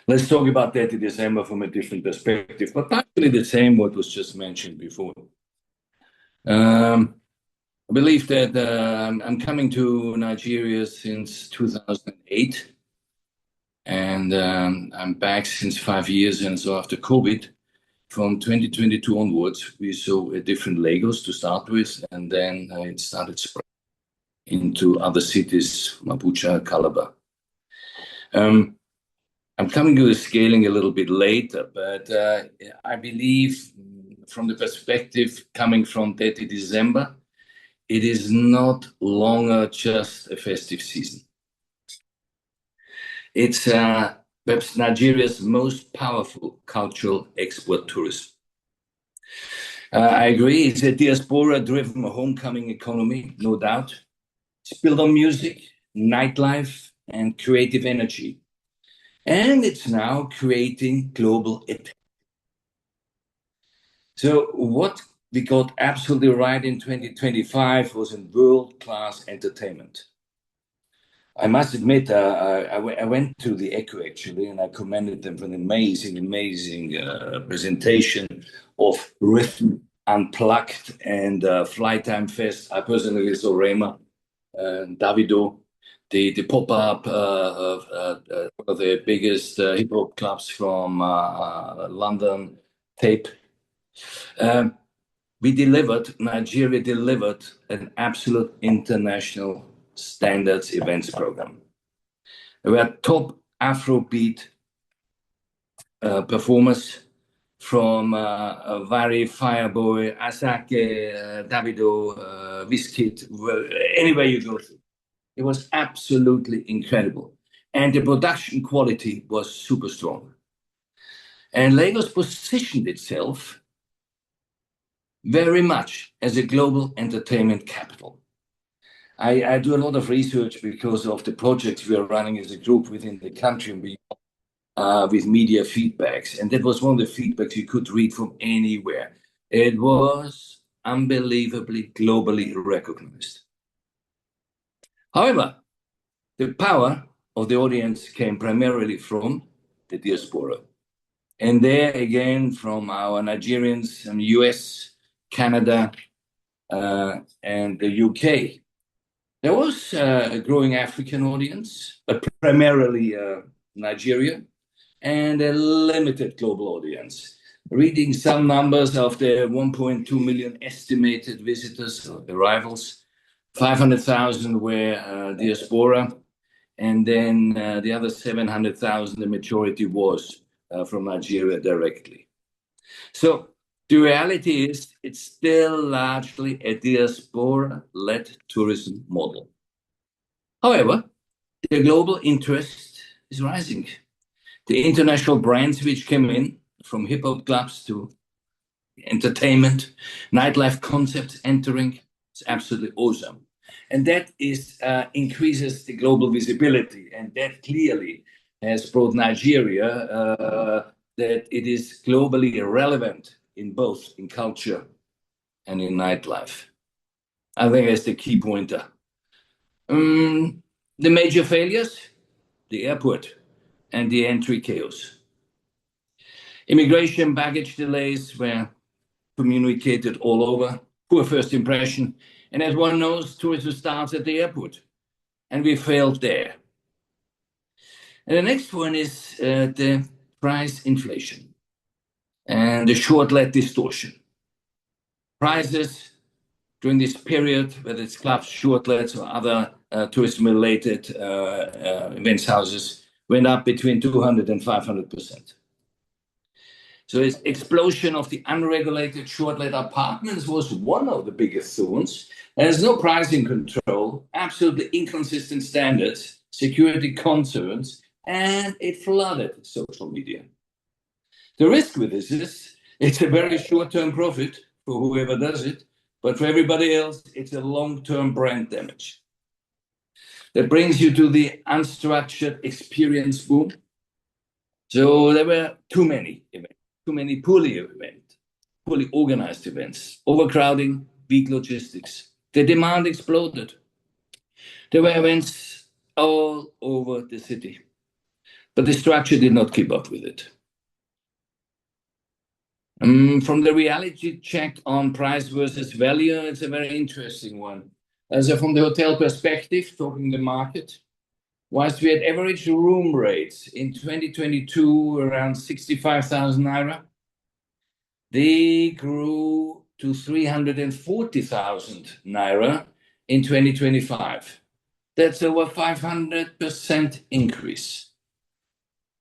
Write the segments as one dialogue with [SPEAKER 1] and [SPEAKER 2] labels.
[SPEAKER 1] Let's talk about Detty December from a different perspective, but actually the same what was just mentioned before. I believe that I'm coming to Nigeria since 2008, and I'm back since 5 years. And so after COVID, from 2022 onwards, we saw a different Lagos to start with, and then it started spreading into other cities, Abuja and Calabar. I'm coming to the scaling a little bit later, but I believe from the perspective coming from Detty December, it is not longer just a festive season. It's perhaps Nigeria's most powerful cultural export tourism. I agree, it's a diaspora-driven homecoming economy, no doubt. It's built on music, nightlife, and creative energy. And it's now creating global attention. So what we got absolutely right in 2025 was in world-class entertainment. I must admit, I went to the Echo actually, and I commended them for an amazing presentation of Rhythm Unplugged and Flight Time Fest. I personally saw Rema, Davido, the pop-up, one of the biggest hip-hop clubs from London, Tape. Nigeria delivered an absolute international standards events program. There were top Afrobeat performers from Vari, Fireboy, Asake, Davido, Wizkid, anywhere you go to. It was absolutely incredible. And the production quality was super strong. And Lagos positioned itself very much as a global entertainment capital. I do a lot of research because of the projects we are running as a group within the country and with media feedbacks. And that was one of the feedbacks you could read from anywhere. It was unbelievably globally recognized. However, the power of the audience came primarily from the diaspora. And there again, from our Nigerians and US, Canada, and the UK. There was a growing African audience, but primarily Nigeria, and a limited global audience. Reading some numbers of the 1.2 million estimated visitors, arrivals, 500,000 were diaspora, and then the other 700,000, the majority was from Nigeria directly. So the reality is it's still largely a diaspora-led tourism model. However, the global interest is rising. The international brands which came in, from hip-hop clubs to entertainment, nightlife concepts entering, it's absolutely awesome. And that increases the global visibility, and that clearly has brought Nigeria that it is globally relevant in both in culture and in nightlife. I think that's the key pointer. The major failures, the airport and the entry chaos. Immigration baggage delays were communicated all over, poor first impression. And as one knows, tourism starts at the airport, and we failed there. And the next one is the price inflation and the short-let distortion. Prices during this period, whether it's clubs, shortlets, or other tourism-related events houses, went up between 200 and 500%. So this explosion of the unregulated short-let apartments was one of the biggest thorns. There's no pricing control, absolutely inconsistent standards, security concerns, and it flooded social media. The risk with this is it's a very short-term profit for whoever does it, but for everybody else, it's a long-term brand damage. That brings you to the unstructured experience boom. So there were too many events, too many poorly organized events, overcrowding, weak logistics. The demand exploded. There were events all over the city. but the structure did not keep up with it. From the reality check on price versus value, it's a very interesting one. So from the hotel perspective, talking the market, whilst we had average room rates in 2022 around 65,000 naira, they grew to 340,000 naira in 2025. That's over 500% increase.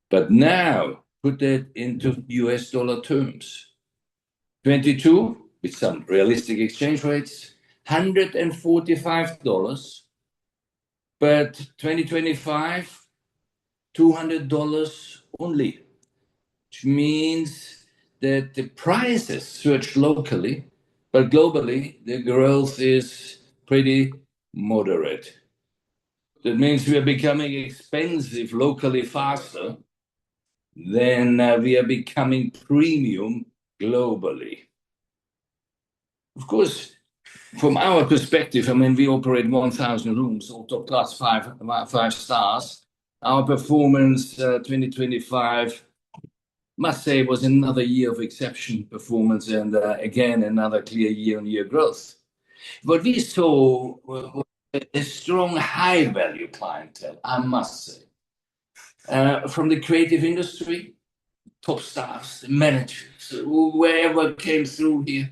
[SPEAKER 1] But now, put that into US dollar terms. 22, with some realistic exchange rates, $145, but 2025, $200 only, which means that the prices surge locally, but globally, the growth is pretty moderate. That means we are becoming expensive locally faster than we are becoming premium globally. Of course, from our perspective, I mean, we operate 1,000 rooms, all top class five stars. Our performance 2025, must say, was another year of exceptional performance and again, another clear year-on-year growth. What we saw was a strong high-value clientele, I must say. From the creative industry, top staffs, the managers, whoever came through here,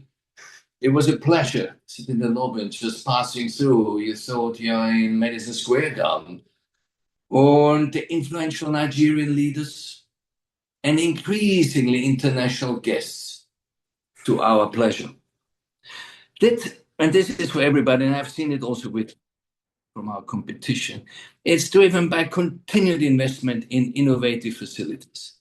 [SPEAKER 1] it was a pleasure sitting in the lobby and just passing through. You thought you're in Madison Square Garden. Or the influential Nigerian leaders and increasingly international guests, to our pleasure. And this is for everybody, and I've seen it also from our competition. It's driven by continued investment in innovative facilities.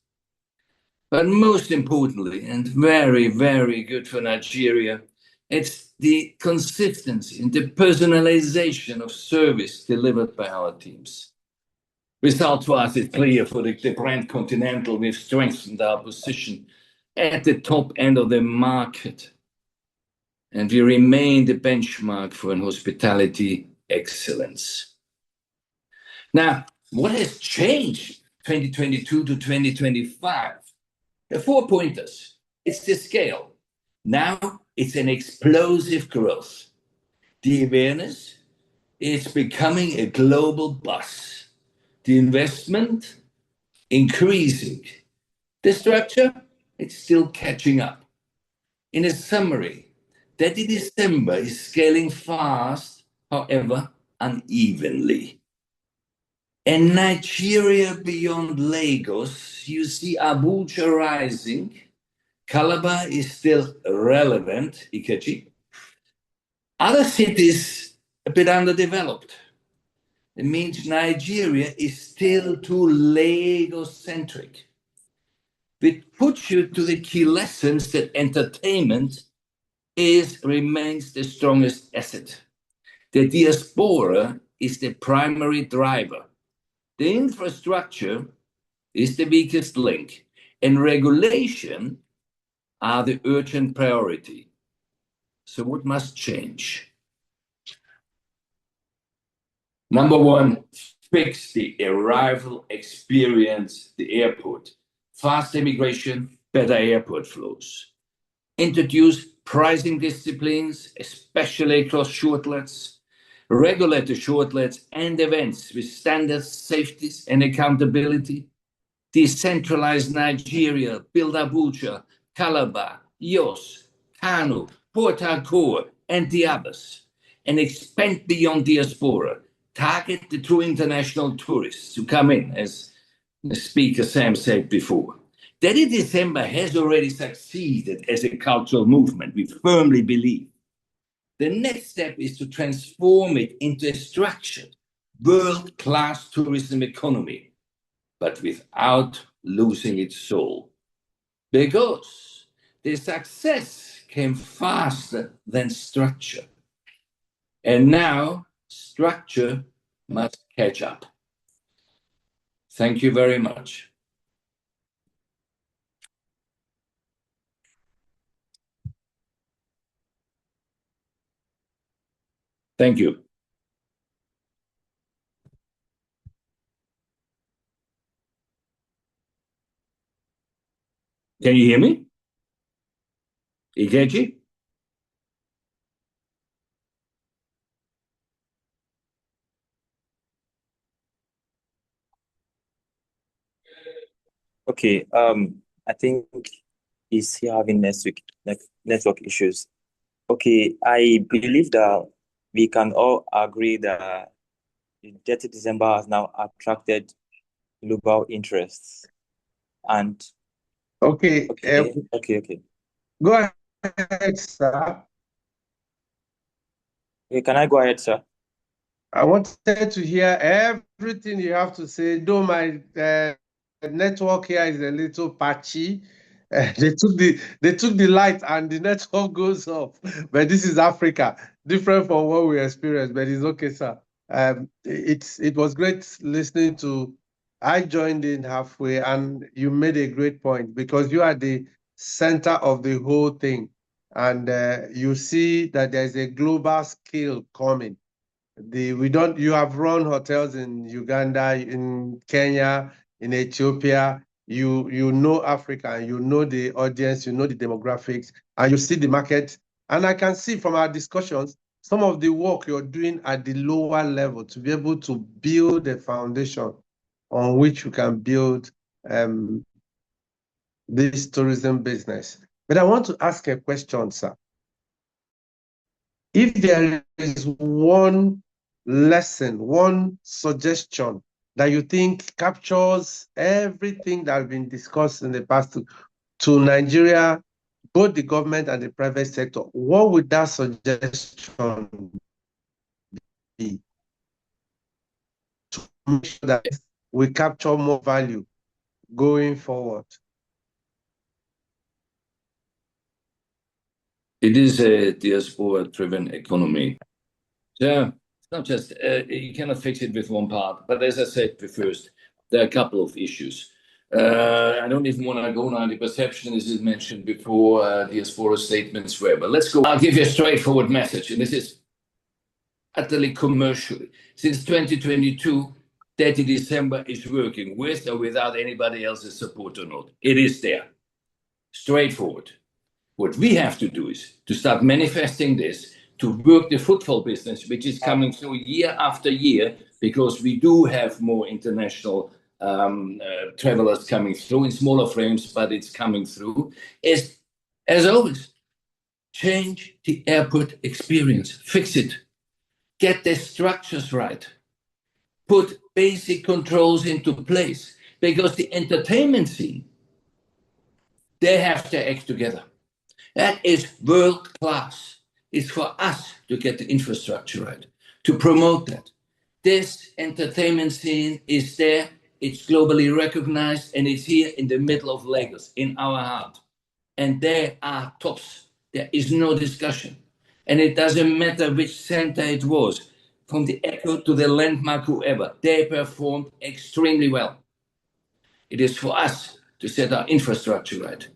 [SPEAKER 1] But most importantly, and very, very good for Nigeria, it's the consistency and the personalization of service delivered by our teams. Result to us is clear. For the brand Continental, we've strengthened our position at the top end of the market, and we remain the benchmark for hospitality excellence. Now, what has changed 2022 to 2025? The 4 pointers. It's the scale. Now it's an explosive growth. The awareness is becoming a global buzz. The investment increasing. The structure, it's still catching up. In a summary, Detty December is scaling fast, however, unevenly. In Nigeria beyond Lagos, you see Abuja rising. Calabar is still relevant, Ikechi. Other cities a bit underdeveloped. It means Nigeria is still too Lagos-centric. Which puts you to the key lessons that entertainment remains the strongest asset. The diaspora is the primary driver. The infrastructure is the weakest link, and regulation are the urgent priority. So what must change? Number one, fix the arrival experience, the airport. Fast immigration, better airport flows. Introduce pricing disciplines, especially across shortlets. Regulate the shortlets and events with standards, safeties, and accountability. Decentralize Nigeria, build Abuja, Calabar, Jos, Kano, Port Harcourt, and the others, and expand beyond diaspora. Target the true international tourists who come in, as the speaker Sam said before. Detty December has already succeeded as a cultural movement, we firmly believe. The next step is to transform it into a structured, world-class tourism economy, but without losing its soul. Because the success came faster than structure. And now structure must catch up. Thank you very much. Thank you. Can you hear me? Ikechi?
[SPEAKER 2] Okay, I think he's having network issues. Okay, I believe that we can all agree that Detty December has now attracted global interests. And
[SPEAKER 3] Okay,
[SPEAKER 2] okay.
[SPEAKER 3] go ahead, sir.
[SPEAKER 2] Okay, can I go ahead, sir?
[SPEAKER 3] I wanted to hear everything you have to say, though my network here is a little patchy. They took the light and the network goes off. But this is Africa, different from what we experienced. But it's okay, sir. It was great listening to. I joined in halfway, and you made a great point because you are the center of the whole thing, and you see that there's a global scale coming. You have run hotels in Uganda, in Kenya, in Ethiopia. You know Africa, and you know the audience, you know the demographics, and you see the market. And I can see from our discussions some of the work you're doing at the lower level to be able to build a foundation on which you can build this tourism business. But I want to ask a question, sir. If there is one lesson, one suggestion that you think captures everything that has been discussed in the past to Nigeria, both the government and the private sector, what would that suggestion be to make sure that we capture more value going forward?
[SPEAKER 1] It is a diaspora-driven economy. So it's not just, you cannot fix it with one part. But as I said first, there are a couple of issues. I don't even want to go now. The perception is mentioned before, diaspora statements were. But let's go. I'll give you a straightforward message. And this is utterly commercial. Since 2022, Detty December is working with or without anybody else's support or not. It is there. Straightforward. What we have to do is to start manifesting this, to work the footfall business, which is coming through year after year, because we do have more international travelers coming through in smaller frames, but it's coming through. Is, as always, change the airport experience, fix it, get the structures right, put basic controls into place, because the entertainment scene, they have to act together. That is world class. It's for us to get the infrastructure right, to promote that. This entertainment scene is there, it's globally recognized, and it's here in the middle of Lagos, in our heart. And they are tops. There is no discussion. And it doesn't matter which center it was, from the Echo to the Landmark, whoever, they performed extremely well. It is for us to set our infrastructure right.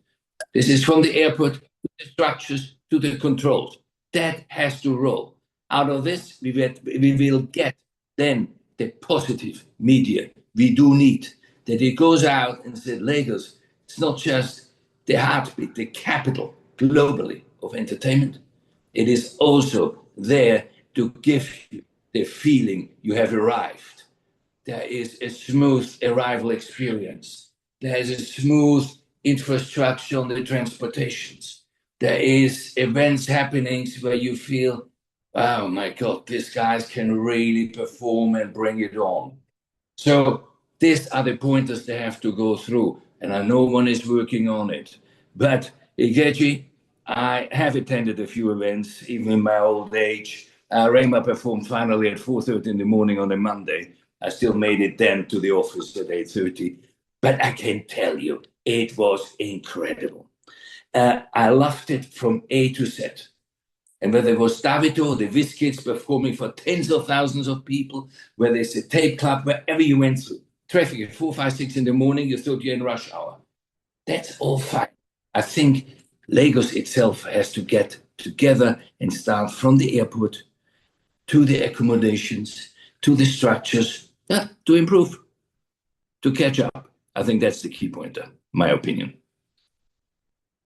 [SPEAKER 1] This is from the airport to the structures to the controls. That has to roll. Out of this, we will get then the positive media we do need. That it goes out and says, Lagos, it's not just the heartbeat, the capital globally of entertainment. It is also there to give you the feeling you have arrived. There is a smooth arrival experience. There is a smooth infrastructure on the transportations. There is events happenings where you feel, oh my God, these guys can really perform and bring it on. So these are the pointers they have to go through. And I know one is working on it. But Igechi, I have attended a few events, even in my old age. Rema performed finally at 4:30 in the morning on a Monday. I still made it then to the office at 8:30. But I can tell you, it was incredible. I loved it from A to Z. And whether it was Davito, the Whiz performing for tens of thousands of people, whether it's a tape club, wherever you went through, traffic at 4, 5, 6 in the morning, you thought you're in rush hour. That's all fine. I think Lagos itself has to get together and start from the airport to the accommodations, to the structures, to improve, to catch up. I think that's the key pointer, my opinion.